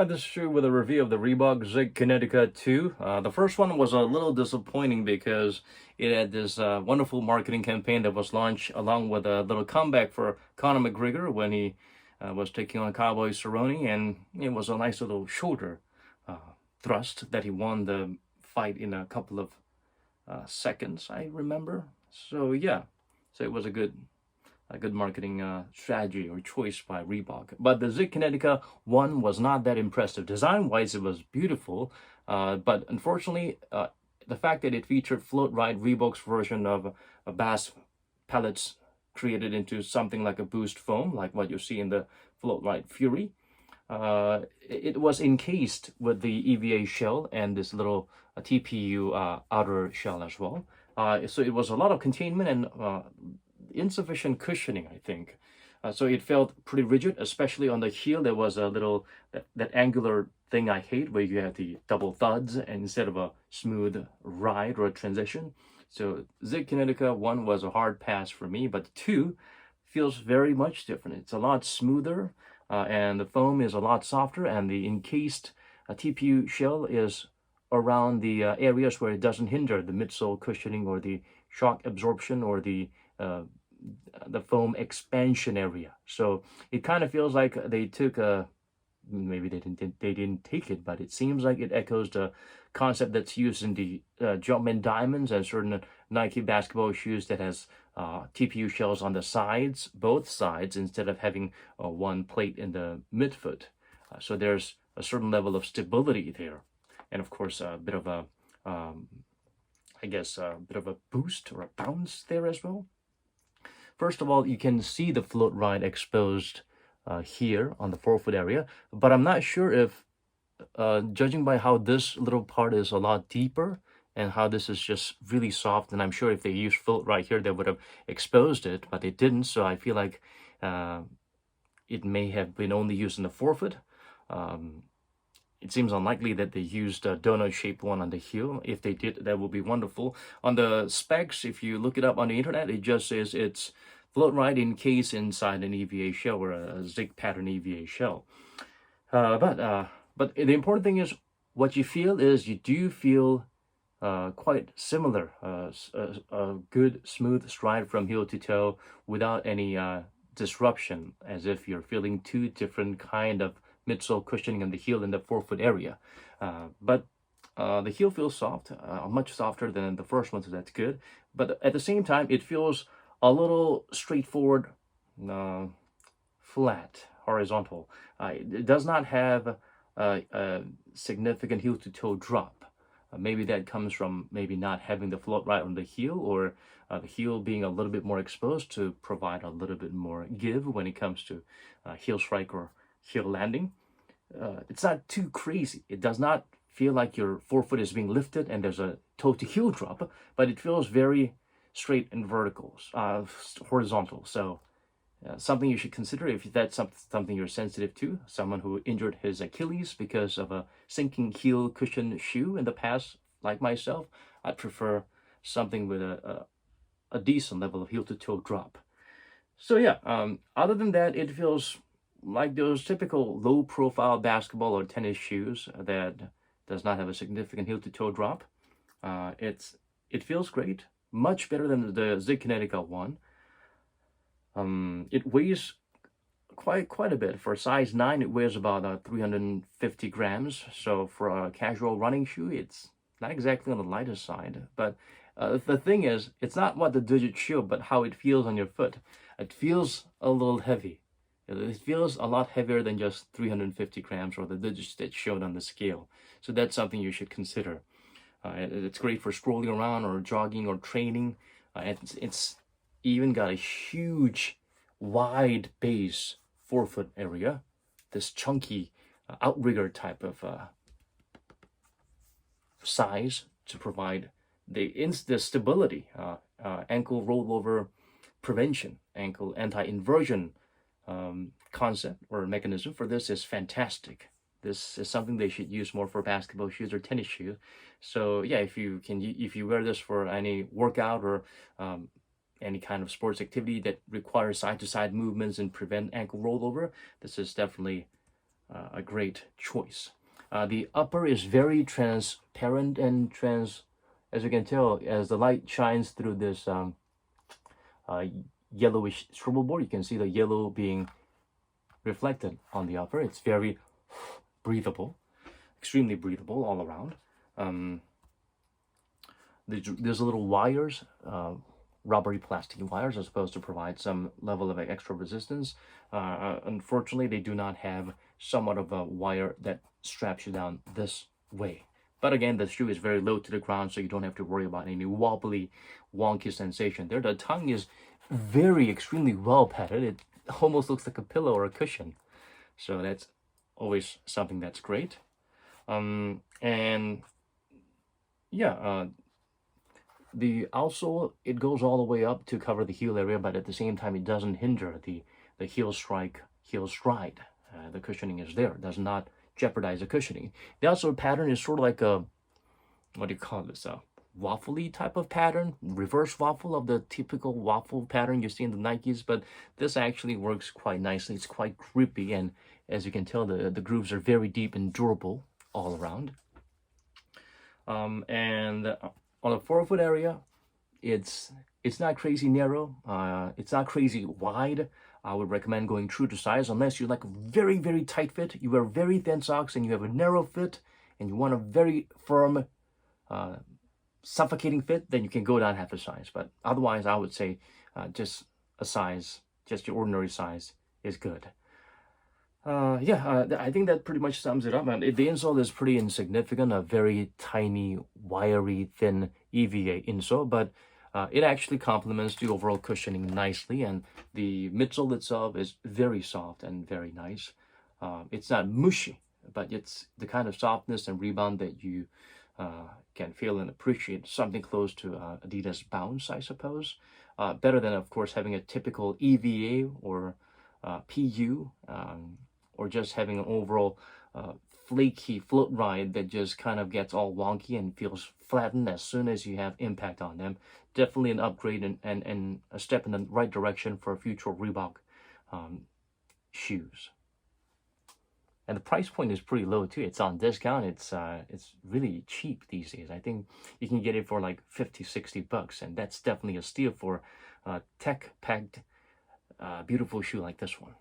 This is true with a review of the Reebok Zig Kinetica 2. The first one was a little disappointing because it had this wonderful marketing campaign that was launched along with a little comeback for Conor McGregor when he was taking on Cowboy Cerrone, and it was a nice little shoulder uh, thrust that he won the fight in a couple of seconds, I remember. So yeah, so it was a good marketing strategy or choice by Reebok. But the Zig Kinetica one was not that impressive. Design-wise, it was beautiful, but unfortunately, the fact that it featured Float Ride Reebok's version of a bass pellets created into something like a boost foam, like what you see in the Float Ride Fury, it was encased with the EVA shell and this little TPU outer shell as well. So it was a lot of containment and insufficient cushioning, I think. So it felt pretty rigid, especially on the heel. There was a little that angular thing I hate, where you have the double thuds and instead of a smooth ride or a transition. So Zig Kinetica 1 was a hard pass for me, but 2 feels very much different. It's a lot smoother, and the foam is a lot softer, and the encased TPU shell is around the areas where it doesn't hinder the midsole cushioning or the shock absorption or uh, the foam expansion area. So it kind of feels like they took a, maybe they didn't take it, but it seems like it echoes the concept that's used in the Jumpman Diamonds and certain Nike basketball shoes that has TPU shells on the sides, both sides, instead of having one plate in the midfoot. So there's a certain level of stability there, and of course a bit of a I guess a bit of a boost or a bounce there as well. First of all, you can see the float ride exposed here on the forefoot area, but I'm not sure if, judging by how this little part is a lot deeper and how this is just really soft, and I'm sure if they used float right here, they would have exposed it, but they didn't, so I feel like it may have been only used in the forefoot. It seems unlikely that they used a donut-shaped one on the heel. If they did, that would be wonderful. On the specs, if you look it up on the internet, it just says it's float ride encased inside an EVA shell or a zig pattern EVA shell. But the important thing is what you feel is you do feel quite similar. A good smooth stride from heel to toe without any disruption, as if you're feeling two different kind of midsole cushioning on the heel in the forefoot area. But the heel feels soft, much softer than the first one, so that's good. But at the same time, it feels a little straightforward, flat, horizontal. It does not have a significant heel to toe drop. Maybe that comes from maybe not having the float right on the heel, or the heel being a little bit more exposed to provide a little bit more give when it comes to heel strike or heel landing. It's not too crazy. It does not feel like your forefoot is being lifted and there's a toe to heel drop, but it feels very straight and vertical, horizontal. So something you should consider if that's something you're sensitive to. Someone who injured his Achilles because of a sinking heel cushion shoe in the past, like myself, I'd prefer something with a decent level of heel to toe drop. So yeah, other than that, it feels like those typical low profile basketball or tennis shoes that does not have a significant heel to toe drop. It feels great, much better than the Zig Kinetica one. It weighs quite a bit. For a size 9, it weighs about 350 grams. So for a casual running shoe, it's not exactly on the lighter side. But the thing is, it's not what the digits show, but how it feels on your foot. It feels a little heavy. It feels a lot heavier than just 350 grams or the digits that showed on the scale. So that's something you should consider. It's great for strolling around or jogging or training. It's even got a huge, wide base forefoot area. This chunky outrigger type of size to provide the stability, ankle rollover prevention, ankle anti-inversion concept or mechanism for this is fantastic. This is something they should use more for basketball shoes or tennis shoes. So yeah, if you wear this for any workout or any kind of sports activity that requires side-to-side movements and prevent ankle rollover, this is definitely a great choice. The upper is very transparent and as you can tell, as the light shines through this uh, yellowish scribble board, you can see the yellow being reflected on the upper. It's very breathable, extremely breathable all around. There's little wires, rubbery plastic wires, are supposed to provide some level of extra resistance. Unfortunately, they do not have somewhat of a wire that straps you down this way. But again, the shoe is very low to the ground, so you don't have to worry about any wobbly, wonky sensation there. The tongue is very, extremely well padded. It almost looks like a pillow or a cushion. So that's always something that's great. And yeah, the outsole, it goes all the way up to cover the heel area, but at the same time, it doesn't hinder the heel stride. The cushioning is there. It does not jeopardize the cushioning. The outsole pattern is sort of like a, what do you call this? A waffly type of pattern, reverse waffle of the typical waffle pattern you see in the Nikes, but this actually works quite nicely. It's quite grippy, and as you can tell, the grooves are very deep and durable all around. And on the forefoot area, it's not crazy narrow. It's not crazy wide. I would recommend going true to size unless you like a very, very tight fit. You wear very thin socks and you have a narrow fit and you want a very firm, suffocating fit, then you can go down half a size. But otherwise, I would say just a size, just your ordinary size is good. I think that pretty much sums it up. And the insole is pretty insignificant, a very tiny, wiry, thin EVA insole, but it actually complements the overall cushioning nicely, and the midsole itself is very soft and very nice. It's not mushy, but it's the kind of softness and rebound that you can feel and appreciate, something close to Adidas Bounce, I suppose. Better than, of course, having a typical EVA or PU, or just having an overall flaky float ride that just kind of gets all wonky and feels flattened as soon as you have impact on them. Definitely an upgrade and a step in the right direction for future Reebok shoes. And the price point is pretty low too. It's on discount. It's really cheap these days. I think you can get it for like 50, 60 bucks, and that's definitely a steal for a tech-packed, beautiful shoe like this one.